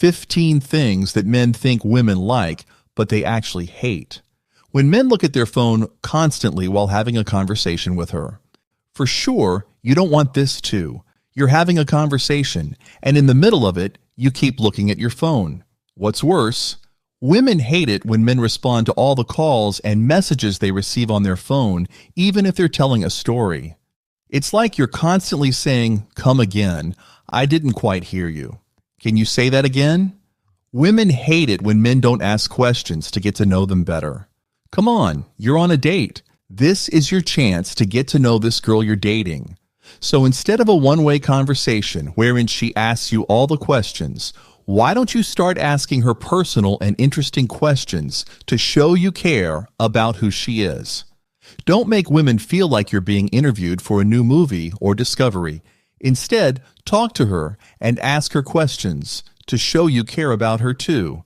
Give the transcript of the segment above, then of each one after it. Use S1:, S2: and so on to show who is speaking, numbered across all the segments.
S1: 15 things that men think women like, but they actually hate. When men look at their phone constantly while having a conversation with her. For sure, you don't want this too. You're having a conversation, and in the middle of it, you keep looking at your phone. What's worse, women hate it when men respond to all the calls and messages they receive on their phone, even if they're telling a story. It's like you're constantly saying, "Come again. I didn't quite hear you. Can you say that again?" Women hate it when men don't ask questions to get to know them better. Come on, you're on a date. This is your chance to get to know this girl you're dating. So instead of a one-way conversation wherein she asks you all the questions, why don't you start asking her personal and interesting questions to show you care about who she is? Don't make women feel like you're being interviewed for a new movie or discovery. Instead, talk to her and ask her questions to show you care about her too.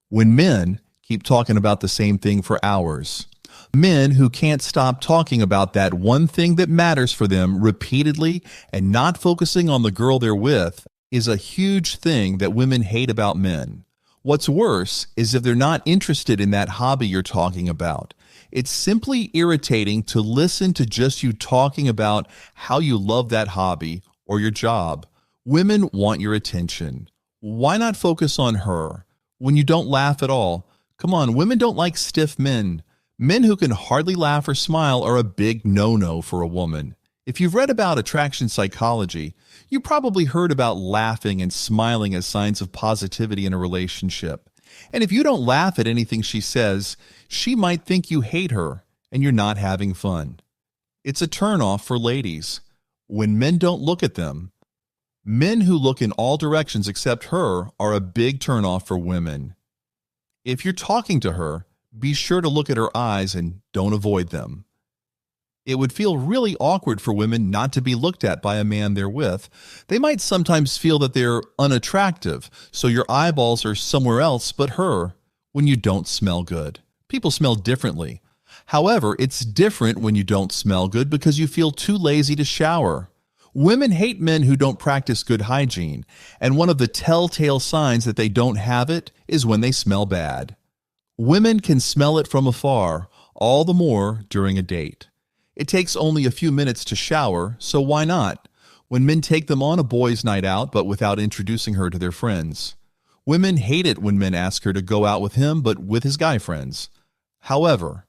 S1: When men keep talking about the same thing for hours, men who can't stop talking about that one thing that matters for them repeatedly and not focusing on the girl they're with is a huge thing that women hate about men. What's worse is if they're not interested in that hobby you're talking about. It's simply irritating to listen to just you talking about how you love that hobby or your job. Women want your attention. Why not focus on her? When you don't laugh at all, come on, women don't like stiff men. Men who can hardly laugh or smile are a big no-no for a woman. If you've read about attraction psychology, you probably heard about laughing and smiling as signs of positivity in a relationship. And if you don't laugh at anything she says, she might think you hate her and you're not having fun. It's a turnoff for ladies. When men don't look at them, men who look in all directions except her are a big turnoff for women. If you're talking to her, be sure to look at her eyes and don't avoid them. It would feel really awkward for women not to be looked at by a man they're with. They might sometimes feel that they're unattractive, so your eyeballs are somewhere else but her when you don't smell good. People smell differently. However, it's different when you don't smell good because you feel too lazy to shower. Women hate men who don't practice good hygiene, and one of the telltale signs that they don't have it is when they smell bad. Women can smell it from afar, all the more during a date. It takes only a few minutes to shower, so why not? When men take them on a boys' night out but without introducing her to their friends. Women hate it when men ask her to go out with him but with his guy friends. However,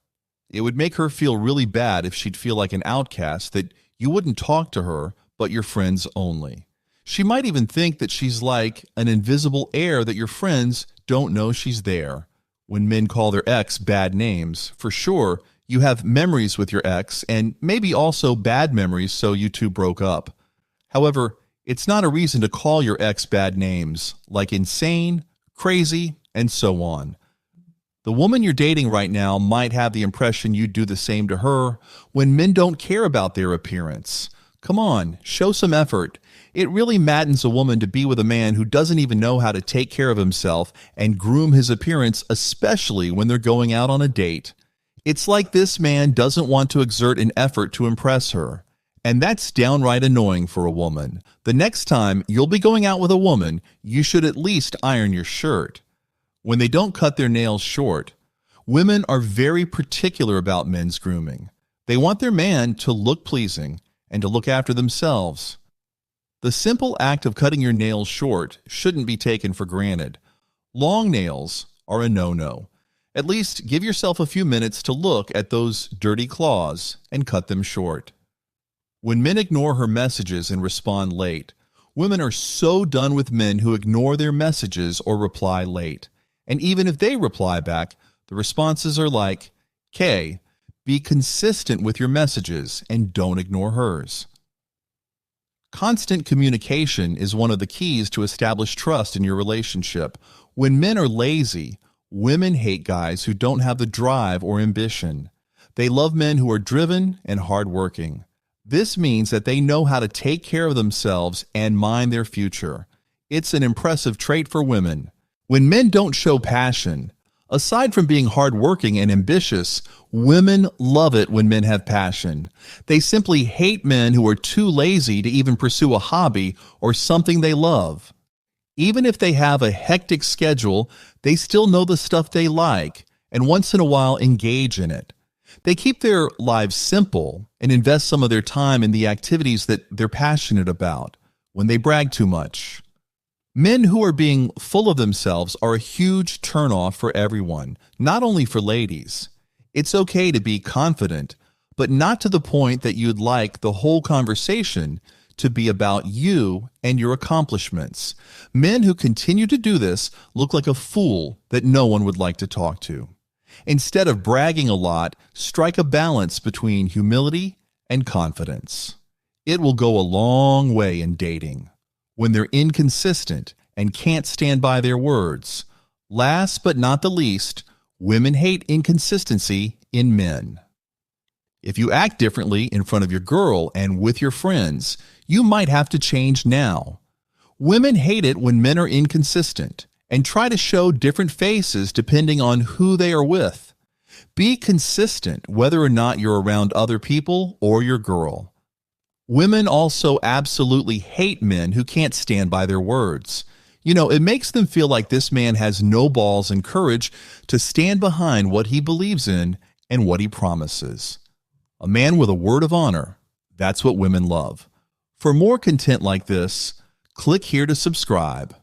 S1: it would make her feel really bad if she'd feel like an outcast, that you wouldn't talk to her but your friends only. She might even think that she's like an invisible air that your friends don't know she's there. When men call their ex bad names, for sure, you have memories with your ex and maybe also bad memories, so you two broke up. However, it's not a reason to call your ex bad names, like insane, crazy, and so on. The woman you're dating right now might have the impression you'd do the same to her when men don't care about their appearance. Come on, show some effort. It really maddens a woman to be with a man who doesn't even know how to take care of himself and groom his appearance, especially when they're going out on a date. It's like this man doesn't want to exert an effort to impress her. And that's downright annoying for a woman. The next time you'll be going out with a woman, you should at least iron your shirt. When they don't cut their nails short, women are very particular about men's grooming. They want their man to look pleasing and to look after themselves. The simple act of cutting your nails short shouldn't be taken for granted. Long nails are a no-no. At least give yourself a few minutes to look at those dirty claws and cut them short. When men ignore her messages and respond late, women are so done with men who ignore their messages or reply late. And even if they reply back, the responses are like, "K, be consistent with your messages and don't ignore hers." Constant communication is one of the keys to establish trust in your relationship. When men are lazy, women hate guys who don't have the drive or ambition. They love men who are driven and hardworking. This means that they know how to take care of themselves and mind their future. It's an impressive trait for women. When men don't show passion, aside from being hardworking and ambitious, women love it when men have passion. They simply hate men who are too lazy to even pursue a hobby or something they love. Even if they have a hectic schedule, they still know the stuff they like and once in a while engage in it. They keep their lives simple and invest some of their time in the activities that they're passionate about when they brag too much. Men who are being full of themselves are a huge turnoff for everyone, not only for ladies. It's okay to be confident, but not to the point that you'd like the whole conversation to be about you and your accomplishments. Men who continue to do this look like a fool that no one would like to talk to. Instead of bragging a lot, strike a balance between humility and confidence. It will go a long way in dating. When they're inconsistent and can't stand by their words. Last but not the least, women hate inconsistency in men. If you act differently in front of your girl and with your friends, you might have to change now. Women hate it when men are inconsistent and try to show different faces depending on who they are with. Be consistent whether or not you're around other people or your girl. Women also absolutely hate men who can't stand by their words. It makes them feel like this man has no balls and courage to stand behind what he believes in and what he promises. A man with a word of honor, that's what women love. For more content like this, click here to subscribe.